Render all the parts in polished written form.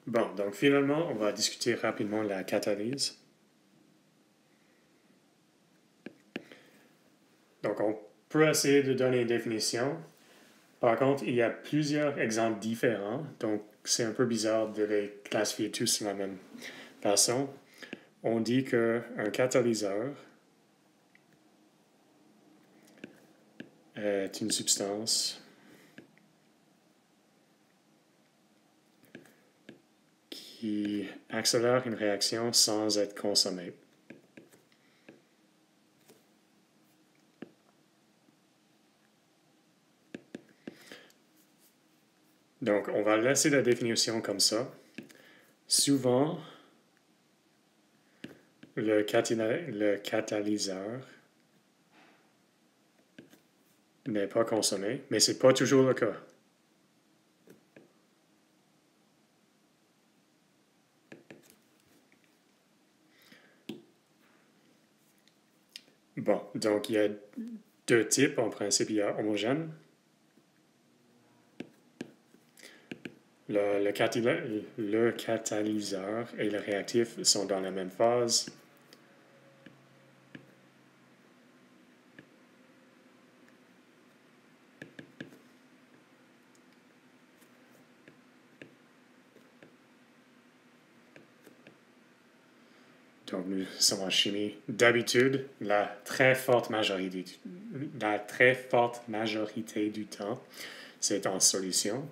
Bon, donc finalement, on va discuter rapidement la catalyse. Donc, on peut essayer de donner une définition. Par contre, il y a plusieurs exemples différents, donc c'est un peu bizarre de les classifier tous de la même façon. On dit qu'un catalyseur est une substance qui accélère une réaction sans être consommée. Donc, on va laisser la définition comme ça. Souvent, le catalyseur n'est pas consommé, mais ce n'est pas toujours le cas. Bon, donc il y a deux types. En principe, il y a homogène. Le catalyseur et le réactif sont dans la même phase. Donc, nous sommes en chimie. D'habitude, la très forte majorité du temps, c'est en solution.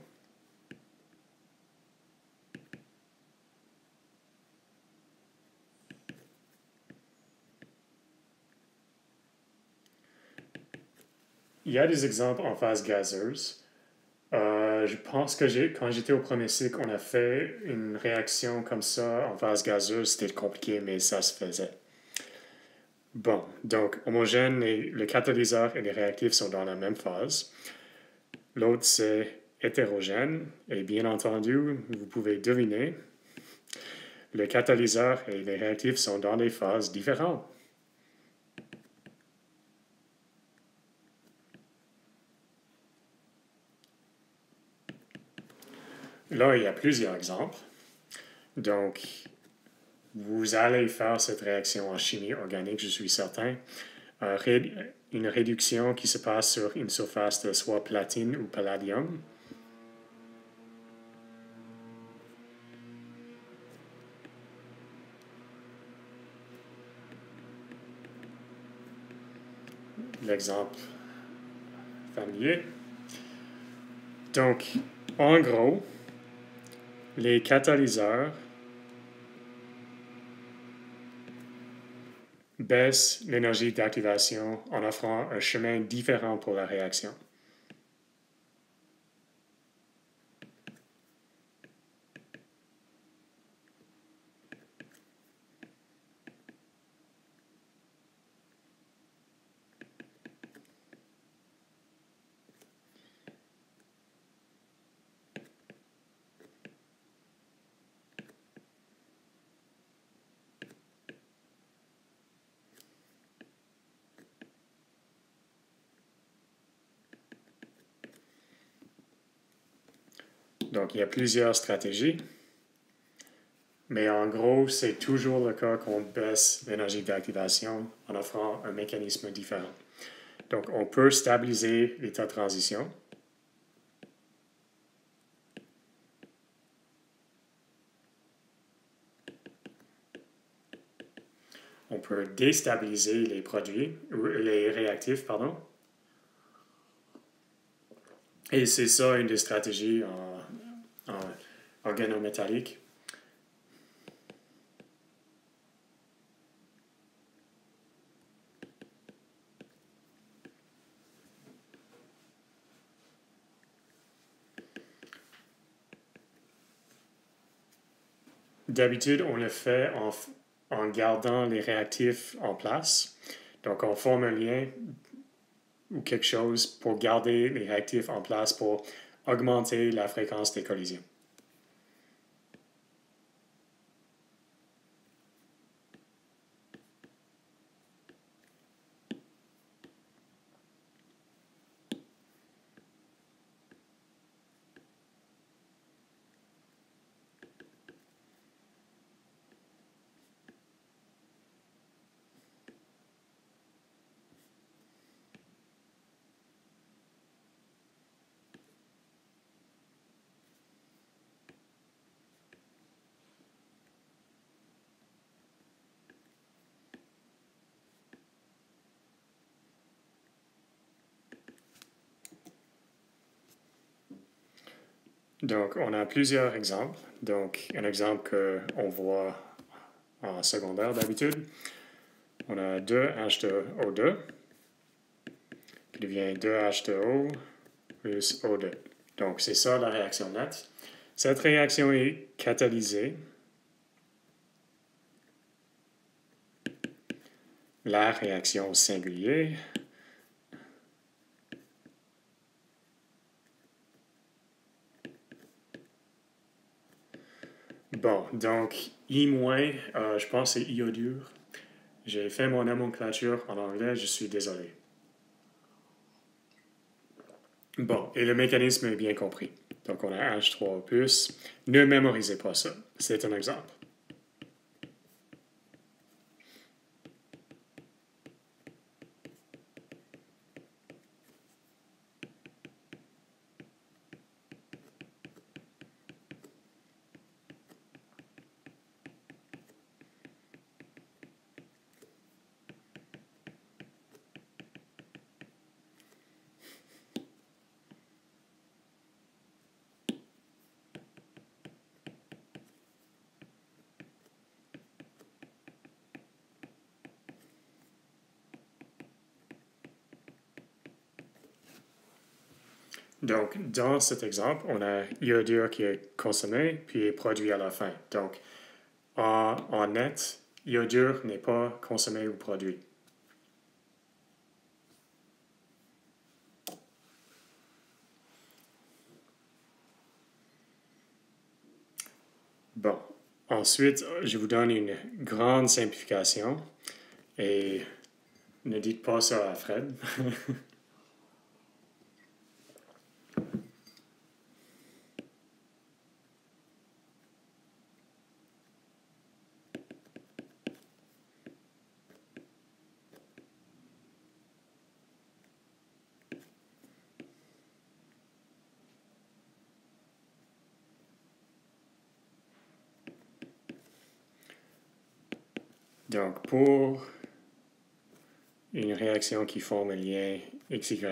Il y a des exemples en phase gazeuse. Je pense que quand j'étais au premier cycle, on a fait une réaction comme ça en phase gazeuse. C'était compliqué, mais ça se faisait. Bon, donc homogène, le catalyseur et les réactifs sont dans la même phase. L'autre, c'est hétérogène. Et bien entendu, vous pouvez deviner, le catalyseur et les réactifs sont dans des phases différentes. Là, il y a plusieurs exemples. Donc, vous allez faire cette réaction en chimie organique, je suis certain. Une réduction qui se passe sur une surface de soit platine ou palladium. L'exemple familier. Donc, en gros, les catalyseurs baissent l'énergie d'activation en offrant un chemin différent pour la réaction. Donc, il y a plusieurs stratégies. Mais en gros, c'est toujours le cas qu'on baisse l'énergie d'activation en offrant un mécanisme différent. Donc, on peut stabiliser l'état de transition. On peut déstabiliser les produits, ou les réactifs, pardon. Et c'est ça une des stratégies en organométallique. D'habitude, on le fait en gardant les réactifs en place. Donc, on forme un lien ou quelque chose pour garder les réactifs en place pour augmenter la fréquence des collisions. Donc, on a plusieurs exemples. Donc, un exemple qu'on voit en secondaire d'habitude, on a 2H2O2 qui devient 2H2O plus O2. Donc, c'est ça la réaction nette. Cette réaction est catalysée. La réaction singulière. Bon, donc I-, je pense que c'est iodure. J'ai fait mon nomenclature en anglais, je suis désolé. Bon, et le mécanisme est bien compris. Donc on a H3+. Ne mémorisez pas ça. C'est un exemple. Donc, dans cet exemple, on a iodure qui est consommé puis est produit à la fin. Donc, en net, iodure n'est pas consommé ou produit. Bon, ensuite, je vous donne une grande simplification et ne dites pas ça à Fred. Donc, pour une réaction qui forme un lien XY,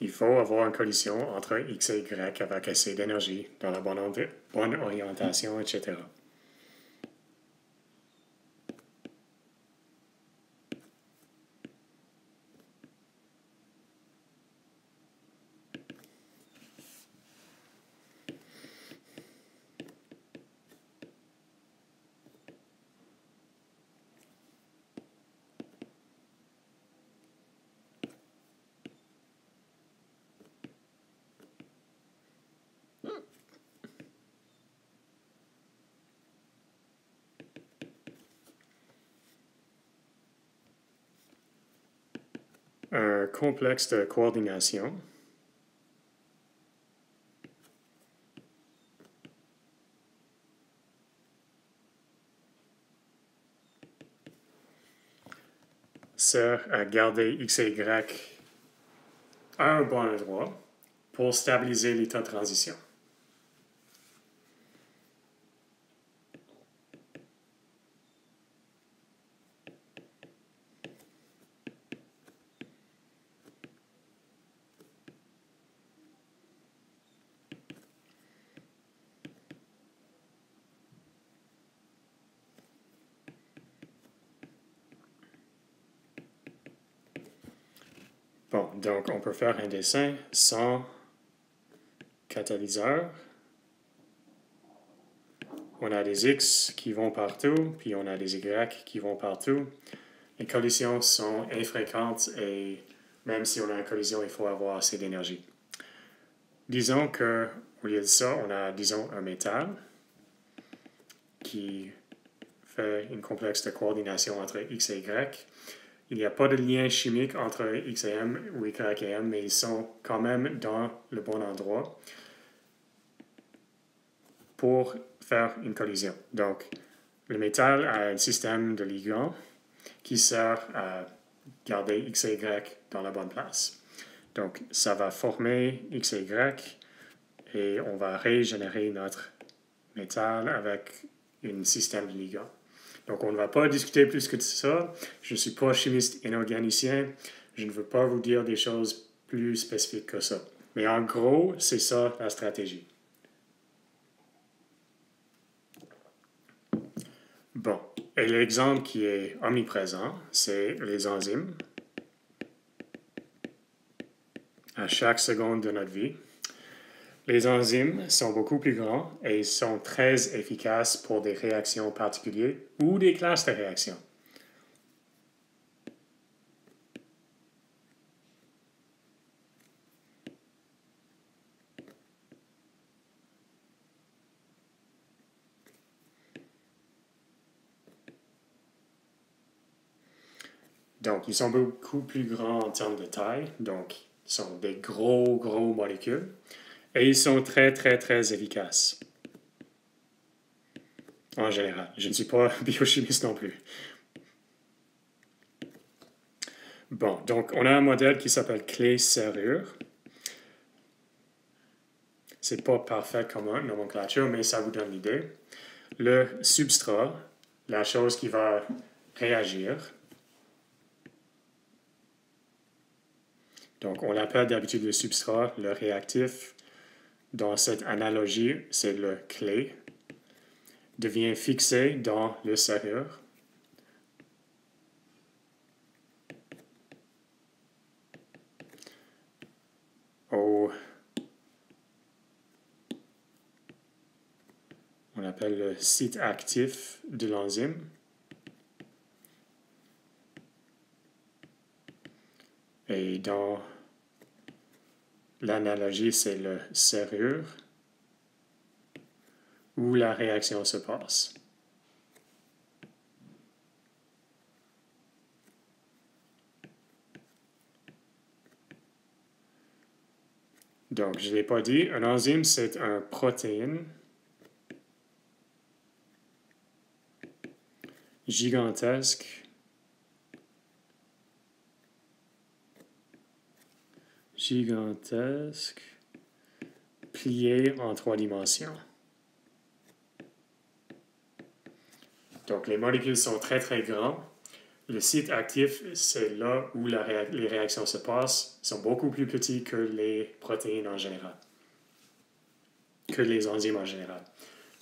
il faut avoir une collision entre X et Y avec assez d'énergie dans la bonne orientation, etc. Un complexe de coordination sert à garder X et Y à un bon endroit pour stabiliser l'état de transition. Bon, donc on peut faire un dessin sans catalyseur. On a des X qui vont partout, puis on a des Y qui vont partout. Les collisions sont infréquentes et même si on a une collision, il faut avoir assez d'énergie. Disons que, au lieu de ça, on a, disons, un métal qui fait une complexe de coordination entre X et Y. Il n'y a pas de lien chimique entre X et M ou Y et M, mais ils sont quand même dans le bon endroit pour faire une collision. Donc, le métal a un système de ligands qui sert à garder X et Y dans la bonne place. Donc, ça va former X et Y et on va régénérer notre métal avec un système de ligand. Donc, on ne va pas discuter plus que ça. Je ne suis pas chimiste inorganicien. Je ne veux pas vous dire des choses plus spécifiques que ça. Mais en gros, c'est ça la stratégie. Bon, et l'exemple qui est omniprésent, c'est les enzymes. À chaque seconde de notre vie. Les enzymes sont beaucoup plus grands et sont très efficaces pour des réactions particulières ou des classes de réactions. Donc, ils sont beaucoup plus grands en termes de taille, donc ils sont des gros molécules, et ils sont très efficaces. En général, je ne suis pas biochimiste non plus. Bon, donc on a un modèle qui s'appelle clé-serrure. C'est pas parfait comme nomenclature, mais ça vous donne l'idée. Le substrat, la chose qui va réagir. Donc, on l'appelle d'habitude le substrat, le réactif. Dans cette analogie, c'est le clé. Devient fixé dans le serrure. On appelle le site actif de l'enzyme. Et dans l'analogie, c'est le serrure où la réaction se passe. Donc, je ne l'ai pas dit, un enzyme, c'est une protéine gigantesque pliée en 3 dimensions. Donc, les molécules sont très grands. Le site actif, c'est là où les réactions se passent. Ils sont beaucoup plus petits que les protéines en général, que les enzymes en général.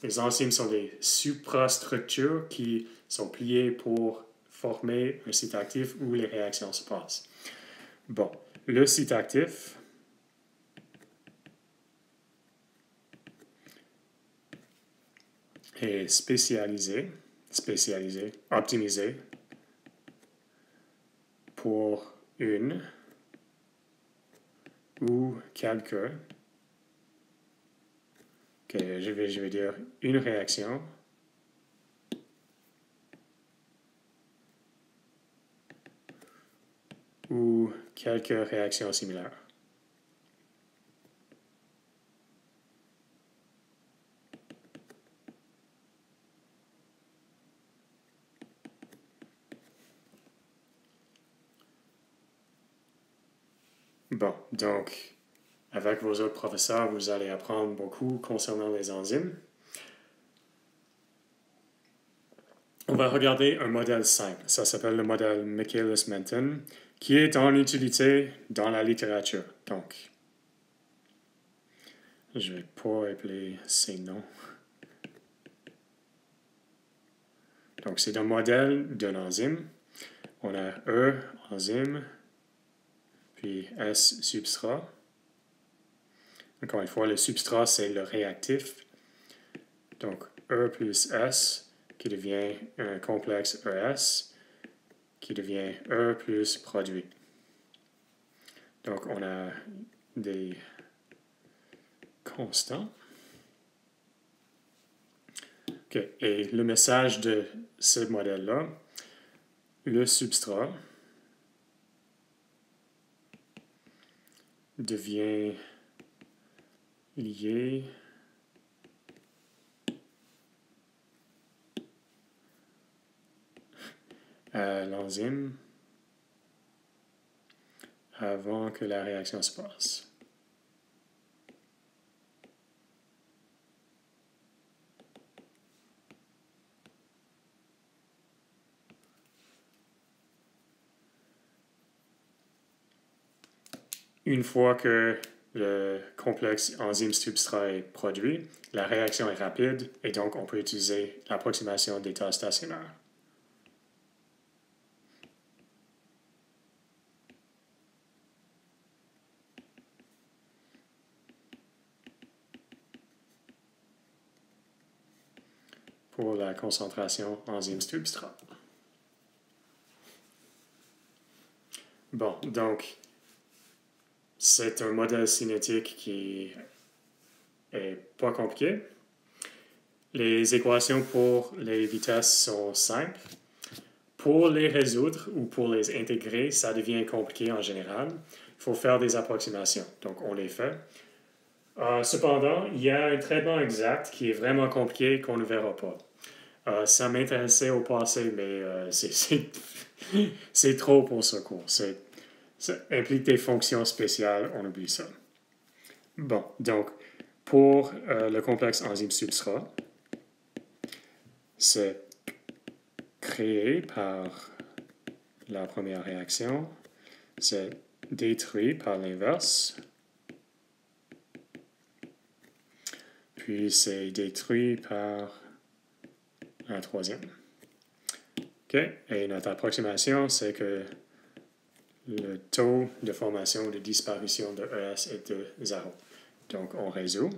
Les enzymes sont des suprastructures qui sont pliées pour former un site actif où les réactions se passent. Bon, le site actif est optimisé pour une ou quelques, je vais dire une réaction ou quelques réactions similaires. Bon, donc, avec vos autres professeurs, vous allez apprendre beaucoup concernant les enzymes. On va regarder un modèle simple. Ça s'appelle le modèle Michaelis-Menten, qui est en utilité dans la littérature. Donc, je ne vais pas appeler ces noms. Donc, c'est un modèle d'un enzyme. On a E, enzyme, puis S, substrat. Encore une fois, le substrat, c'est le réactif. Donc, E plus S, qui devient un complexe ES, qui devient E plus produit. Donc, on a des constants. Okay. Et le message de ce modèle-là, le substrat devient lié à l'enzyme avant que la réaction se passe. une fois que le complexe enzyme-substrat est produit, la réaction est rapide et donc on peut utiliser l'approximation d'état stationnaire. Pour la concentration enzyme-substrat. Bon, donc, c'est un modèle cinétique qui est pas compliqué. Les équations pour les vitesses sont simples. Pour les résoudre ou pour les intégrer, ça devient compliqué en général. Il faut faire des approximations, donc on les fait. Cependant, il y a un traitement exact qui est vraiment compliqué qu'on ne verra pas. Ça m'intéressait au passé, mais c'est trop pour ce cours. Ça implique des fonctions spéciales, on oublie ça. Bon, donc, pour le complexe enzyme-substrat, c'est créé par la première réaction, c'est détruit par l'inverse, puis c'est détruit par un troisième. OK? Et notre approximation, c'est que le taux de formation de disparition de ES est de 0. Donc, on résout.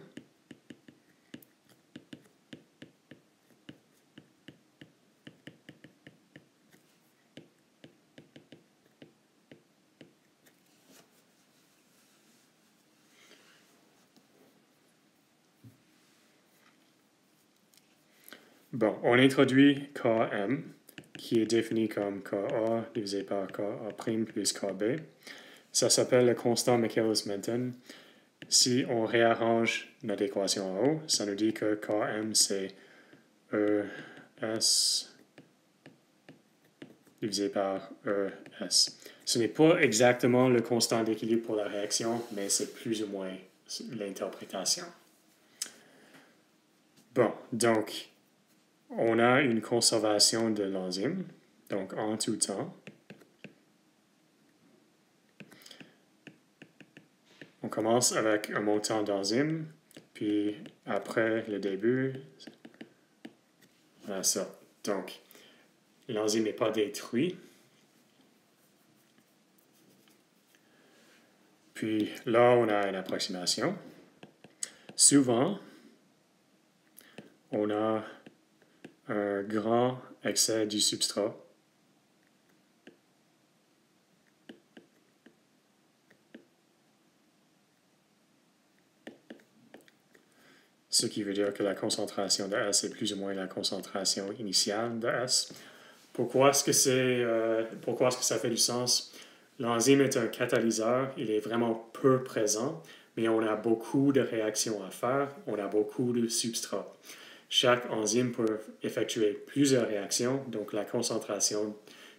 Bon, on introduit Km, qui est défini comme Ka divisé par Ka' plus Kb. Ça s'appelle le constant Michaelis-Menten. Si on réarrange notre équation en haut, ça nous dit que Km, c'est ES divisé par ES. Ce n'est pas exactement le constant d'équilibre pour la réaction, mais c'est plus ou moins l'interprétation. Bon, donc, on a une conservation de l'enzyme, donc en tout temps. On commence avec un montant d'enzyme, puis après le début, voilà ça. Donc, l'enzyme n'est pas détruit. Puis là, on a une approximation. Souvent, on a un grand excès du substrat. Ce qui veut dire que la concentration de S est plus ou moins la concentration initiale de S. Pourquoi est-ce que ça fait du sens? L'enzyme est un catalyseur, il est vraiment peu présent, mais on a beaucoup de réactions à faire, on a beaucoup de substrats. Chaque enzyme peut effectuer plusieurs réactions, donc la concentration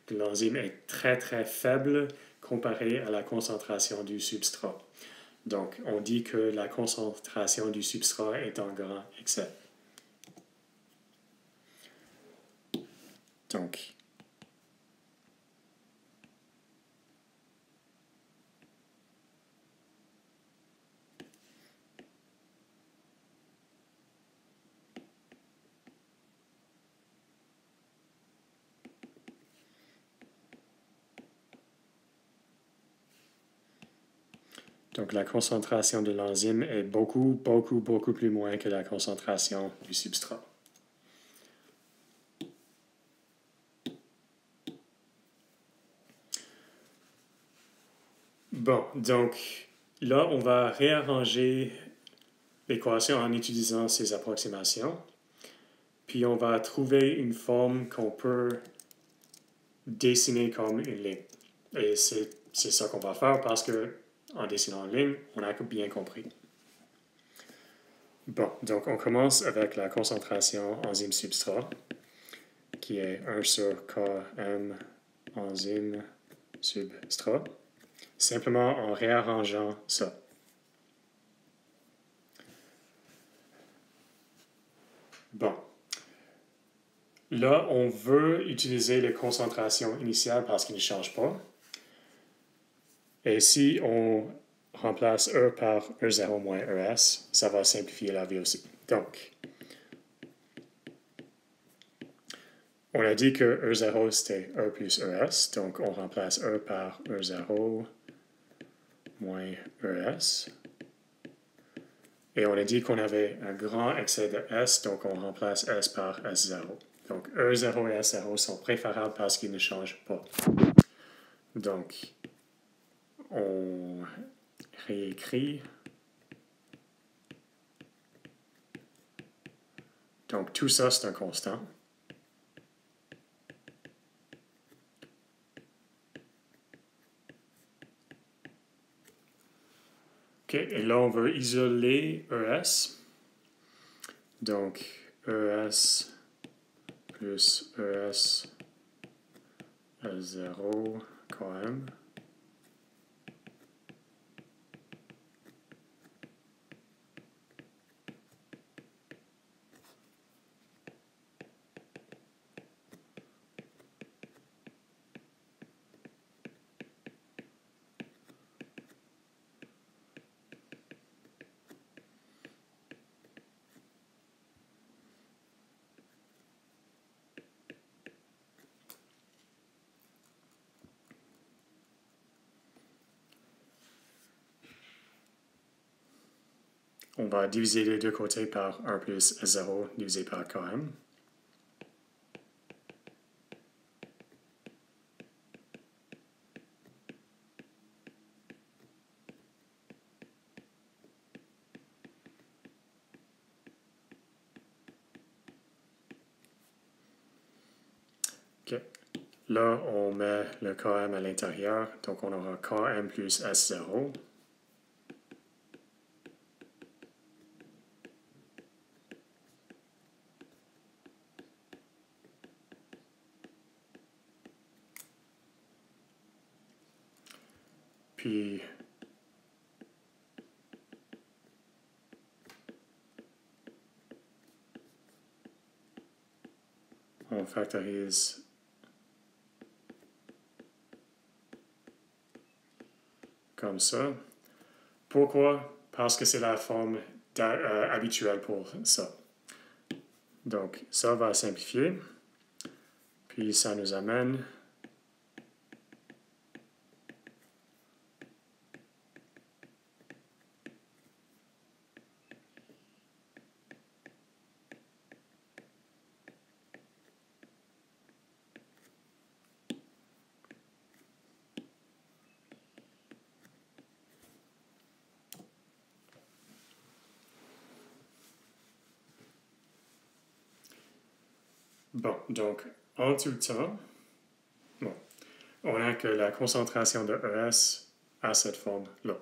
de l'enzyme est très très faible comparée à la concentration du substrat. Donc, on dit que la concentration du substrat est en grand excès. Donc, la concentration de l'enzyme est beaucoup plus moins que la concentration du substrat. Bon, donc là, on va réarranger l'équation en utilisant ces approximations. Puis on va trouver une forme qu'on peut dessiner comme une ligne. Et c'est ça qu'on va faire parce que en dessinant une ligne, on a bien compris. Bon, donc on commence avec la concentration enzyme-substrat, qui est 1 sur Km enzyme-substrat, simplement en réarrangeant ça. Bon. Là, on veut utiliser les concentrations initiales parce qu'ils ne changent pas. Et si on remplace E par E0 moins ES, ça va simplifier la vie aussi. Donc, on a dit que E0 c'était E plus ES, donc on remplace E par E0 moins ES. Et on a dit qu'on avait un grand excès de S, donc on remplace S par S0. Donc E0 et S0 sont préférables parce qu'ils ne changent pas. Donc, on réécrit. Donc tout ça, c'est un constant. OK, et là, on veut isoler ES. Donc, ES plus ES S0 quand même. On va diviser les deux côtés par 1 plus S0 divisé par Km. OK. Là, on met le Km à l'intérieur, donc on aura Km plus S0. Puis, on factorise comme ça. Pourquoi? Parce que c'est la forme habituelle pour ça. Donc, ça va simplifier. Puis, ça nous amène bon, donc, en tout temps, bon, on a que la concentration de ES a cette forme-là.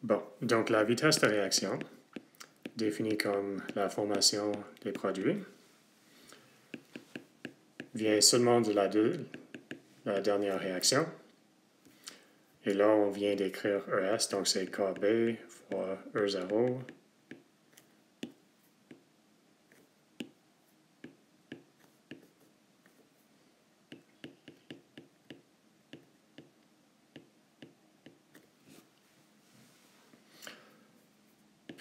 Bon, donc la vitesse de réaction, définie comme la formation des produits, vient seulement de la dernière réaction. Et là, on vient d'écrire ES, donc c'est KB fois E0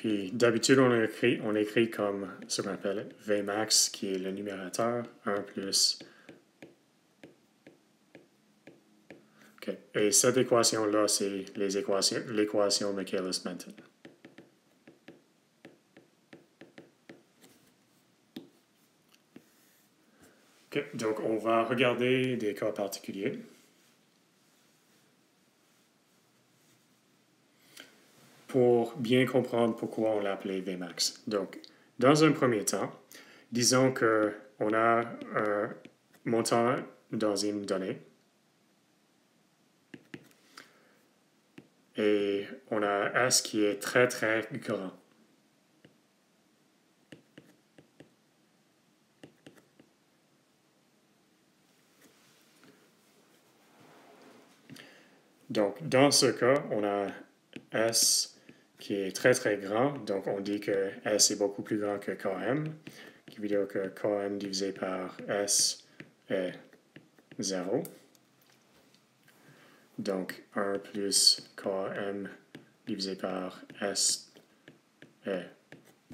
Puis d'habitude, on écrit comme ce qu'on appelle Vmax, qui est le numérateur, 1 plus. OK. Et cette équation-là, c'est l'équation Michaelis-Menten. OK. Donc, on va regarder des cas particuliers. Pour bien comprendre pourquoi on l'a appelé Vmax. Donc, dans un premier temps, disons qu'on a un montant d'enzyme donné et on a S qui est très très grand. Donc, dans ce cas, on a S qui est très très grand, donc on dit que S est beaucoup plus grand que Km, qui veut dire que Km divisé par S est 0. Donc 1 plus Km divisé par S est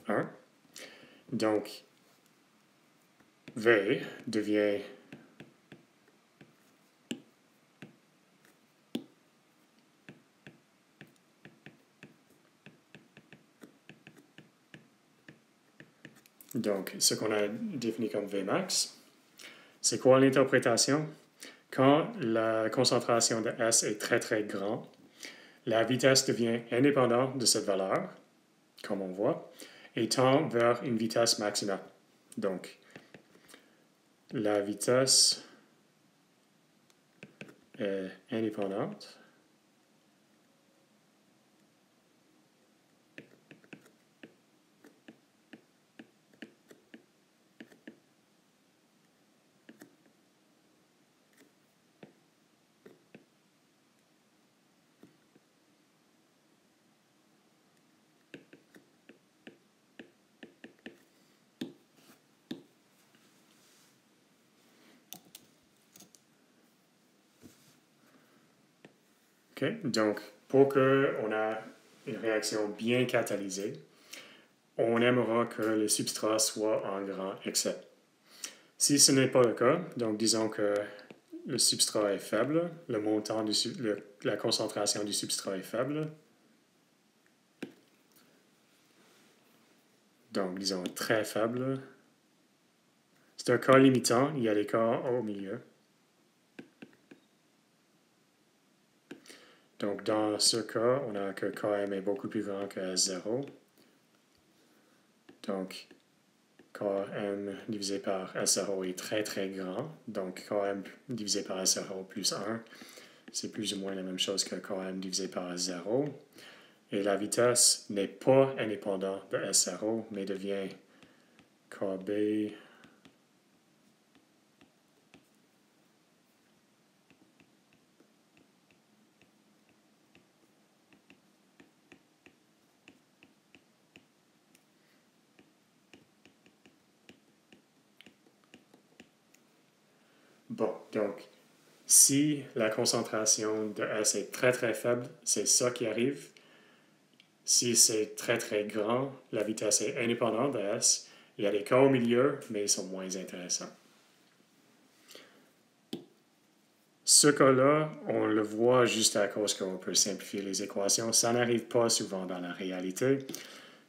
1. Donc V devient donc ce qu'on a défini comme Vmax. C'est quoi l'interprétation? Quand la concentration de S est très très grande, la vitesse devient indépendante de cette valeur, comme on voit, et tend vers une vitesse maximale. Donc, la vitesse est indépendante Okay? Donc, pour qu'on ait une réaction bien catalysée, on aimera que le substrat soit en grand excès. Si ce n'est pas le cas, donc disons que le substrat est faible, le montant la concentration du substrat est faible, donc disons très faible. C'est un cas limitant, il y a des cas au milieu. Donc, dans ce cas, on a que Km est beaucoup plus grand que 0. Donc, Km divisé par S0 est très très grand. Donc, Km divisé par S0 plus 1, c'est plus ou moins la même chose que Km divisé par S0. Et la vitesse n'est pas indépendante de S0, mais devient Kb Bon, donc, si la concentration de S est très très faible, c'est ça qui arrive. Si c'est très très grand, la vitesse est indépendante de S. Il y a des cas au milieu, mais ils sont moins intéressants. Ce cas-là, on le voit juste à cause qu'on peut simplifier les équations. Ça n'arrive pas souvent dans la réalité.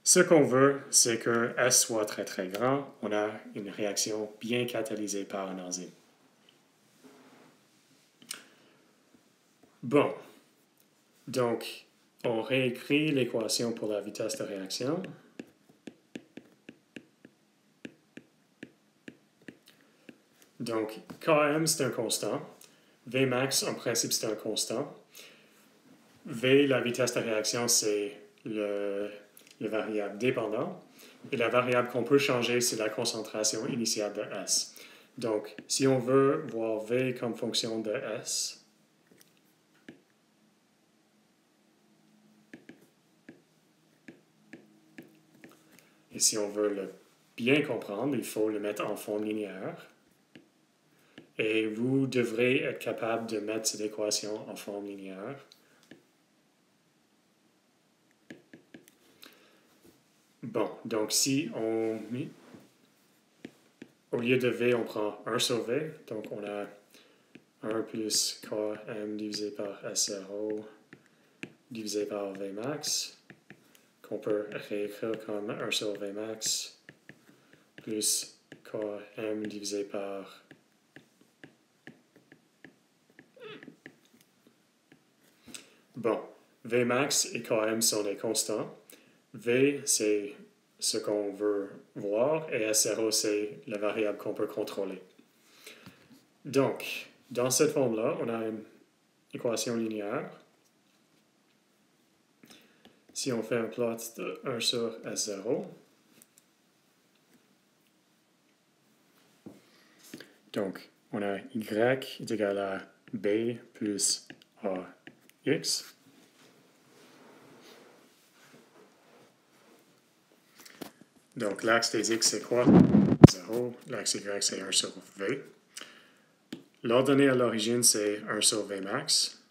Ce qu'on veut, c'est que S soit très très grand. On a une réaction bien catalysée par un enzyme. Bon, donc on réécrit l'équation pour la vitesse de réaction. Donc, Km, c'est un constant. Vmax, en principe, c'est un constant. V, la vitesse de réaction, c'est le variable dépendant. Et la variable qu'on peut changer, c'est la concentration initiale de S. Donc, si on veut voir V comme fonction de S, et si on veut le bien comprendre, il faut le mettre en forme linéaire. Et vous devrez être capable de mettre cette équation en forme linéaire. Bon, donc si on... Au lieu de V, on prend 1 sur V. Donc on a 1 plus Km divisé par S0 divisé par Vmax, qu'on peut réécrire comme 1 sur Vmax plus Km divisé par Bon, Vmax et Km sont des constants. V, c'est ce qu'on veut voir, et S0, c'est la variable qu'on peut contrôler. Donc, dans cette forme-là, on a une équation linéaire. Si on fait un plot de 1 sur S0, donc on a Y est égal à B plus AX. Donc l'axe des X, c'est quoi? 0. L'axe Y, c'est 1 sur V. L'ordonnée à l'origine, c'est 1 sur V max.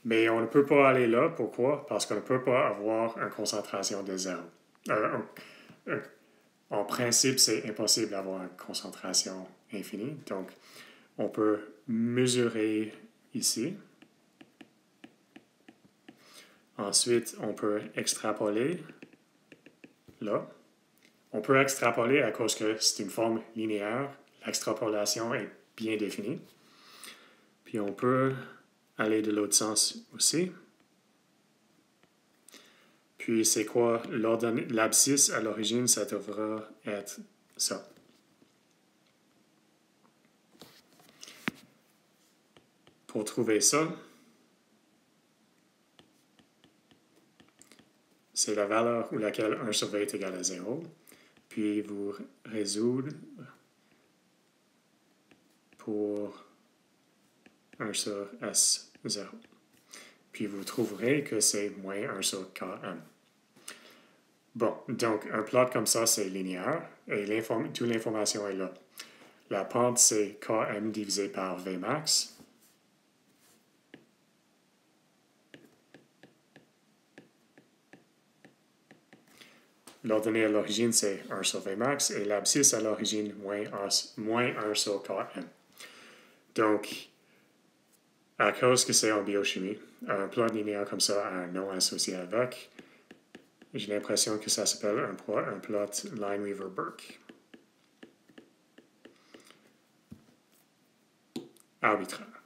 Mais on ne peut pas aller là. Pourquoi? Parce qu'on ne peut pas avoir une concentration de 0. En principe, c'est impossible d'avoir une concentration infinie. Donc, on peut mesurer ici. Ensuite, on peut extrapoler là. On peut extrapoler à cause que c'est une forme linéaire. L'extrapolation est bien définie. Puis on peut aller de l'autre sens aussi. Puis c'est quoi l'abscisse à l'origine? Ça devra être ça. Pour trouver ça, c'est la valeur où laquelle 1 sur V est égal à 0. Puis vous résoudre pour 1 sur S0. Puis vous trouverez que c'est moins 1 sur Km. Bon, donc un plot comme ça, c'est linéaire et toute l'information est là. La pente, c'est Km divisé par V max. L'ordonnée à l'origine, c'est 1 sur V max et l'abscisse à l'origine, moins 1 sur Km. Donc, à cause que c'est en biochimie, un plot linéaire comme ça a un nom associé avec. J'ai l'impression que ça s'appelle un plot Lineweaver-Burke. Arbitraire.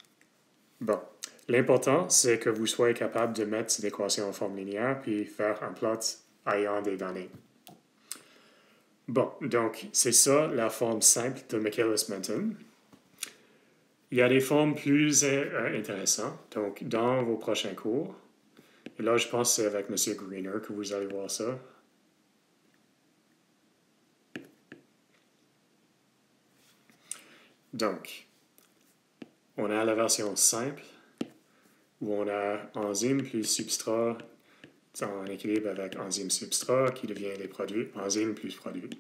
Bon, l'important, c'est que vous soyez capable de mettre cette équation en forme linéaire puis faire un plot ayant des données. Bon, donc c'est ça la forme simple de Michaelis-Menten. Il y a des formes plus intéressantes. Donc, dans vos prochains cours, et là, je pense que c'est avec M. Greener que vous allez voir ça. Donc, on a la version simple, où on a enzyme plus substrat en équilibre avec enzyme substrat qui devient les produits, enzyme plus produit.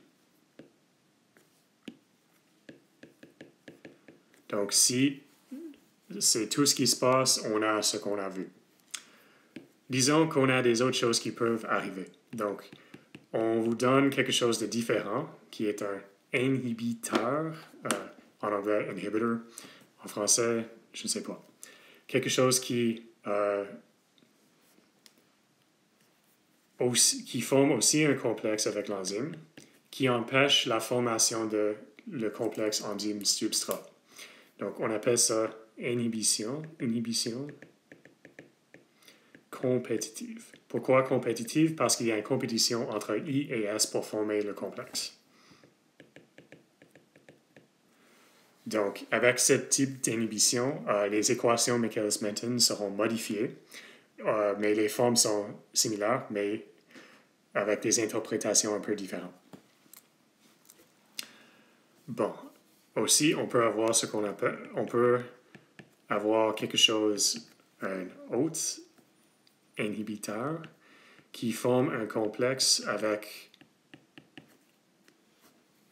Donc, si c'est tout ce qui se passe, on a ce qu'on a vu. Disons qu'on a des autres choses qui peuvent arriver. Donc, on vous donne quelque chose de différent, qui est un inhibiteur, en anglais, inhibitor, en français, je ne sais pas. Quelque chose qui forme aussi un complexe avec l'enzyme, qui empêche la formation de le complexe enzyme-substrat. Donc, on appelle ça inhibition compétitive. Pourquoi compétitive? Parce qu'il y a une compétition entre I et S pour former le complexe. Donc, avec ce type d'inhibition, les équations Michaelis-Menten seront modifiées, mais les formes sont similaires, mais avec des interprétations un peu différentes. Bon, aussi, on peut avoir ce qu'on appelle, on peut avoir quelque chose, un autre inhibiteur, qui forme un complexe avec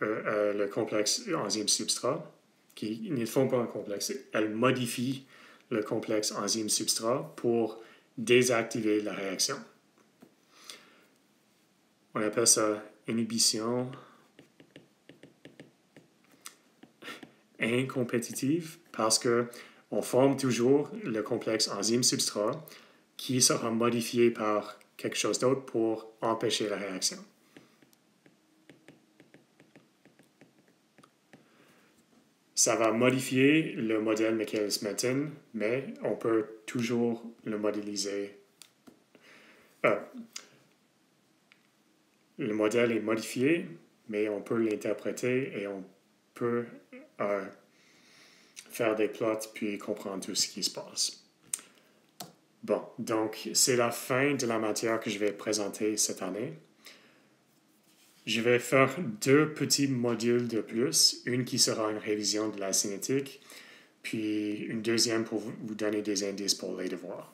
le complexe enzyme-substrat, qui ne forme pas un complexe. Elle modifie le complexe enzyme-substrat pour désactiver la réaction. On appelle ça inhibition incompétitive parce qu'on forme toujours le complexe enzyme-substrat qui sera modifié par quelque chose d'autre pour empêcher la réaction. Ça va modifier le modèle Michaelis-Menten, mais on peut toujours le modéliser. Le modèle est modifié, mais on peut l'interpréter et on peut faire des plots puis comprendre tout ce qui se passe. Bon, donc c'est la fin de la matière que je vais présenter cette année. Je vais faire 2 petits modules de plus, une qui sera une révision de la cinétique, puis une deuxième pour vous donner des indices pour le devoir.